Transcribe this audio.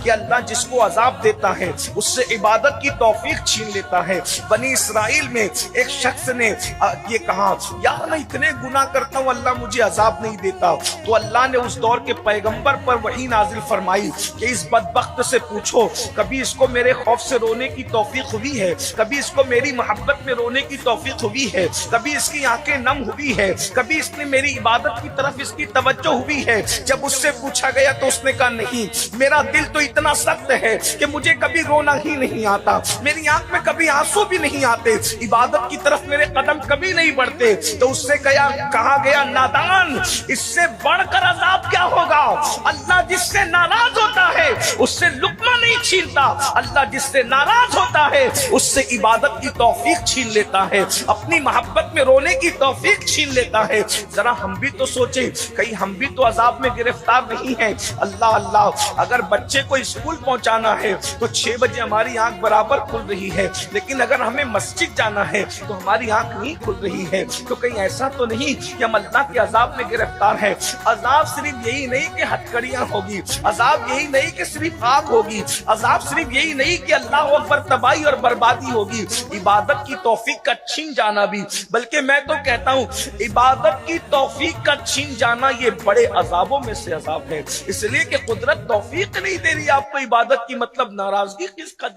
کہ اللہ جس کو عذاب دیتا ہے اس سے عبادت کی توفیق چھین لیتا ہے۔ بنی اسرائیل میں ایک شخص نے یہ کہا یار میں اتنے گناہ کرتا ہوں اللہ مجھے عذاب نہیں دیتا، تو اللہ نے اس دور کے پیغمبر پر وحی نازل فرمائی کہ اس بدبخت سے پوچھو کبھی اس کو میرے خوف سے رونے کی توفیق ہوئی ہے، کبھی اس کو میری محبت میں رونے کی توفیق ہوئی ہے، کبھی اس کی آنکھیں نم ہوئی ہے، کبھی اس نے میری عبادت کی طرف اس کی توجہ ہوئی ہے۔ جب اس سے پوچھا گیا تو اس نے کہا نہیں، میرا دل تو اتنا سخت ہے کہ مجھے کبھی رونا ہی نہیں آتا، میری آنکھ میں کبھی آنسو بھی نہیں آتے، عبادت کی طرف میرے قدم کبھی نہیں بڑھتے۔ تو اس سے کہا گیا نادان، اس سے بڑھ کر عذاب کیا ہوگا؟ اللہ جس سے ناراض ہوتا ہے اس سے لقمہ نہیں چھینتا، اللہ جس سے ناراض ہوتا ہے اس سے عبادت کی توفیق چھین لیتا ہے، اپنی محبت میں رونے کی توفیق چھین لیتا ہے۔ ذرا ہم بھی تو سوچیں کہیں ہم بھی تو عذاب میں گرفتار نہیں ہیں۔ اللہ اگر بچے کو اسکول پہنچانا ہے تو 6 بجے ہماری آنکھ برابر کھل رہی ہے، لیکن اگر ہمیں مسجد جانا ہے تو ہماری آنکھ نہیں کھل رہی ہے، تو کہیں ایسا تو نہیں کہ ہم اللہ کے عذاب میں گرفتار ہیں۔ عذاب صرف یہی نہیں کہ ہتکڑیاں ہوگی، عذاب یہی نہیں کہ صرف آگ ہوگی، عذاب صرف یہی نہیں کہ اللہ اکبر تباہی اور بربادی ہوگی، عبادت کی توفیق کا چھین جانا بھی، بلکہ میں تو کہتا ہوں عبادت کی توفیق کا چھین جانا یہ بڑے عذابوں میں سے عذاب ہے، اس لیے کہ قدرت توفیق نہیں دے رہی آپ کو عبادت کی، مطلب ناراضگی کس قدر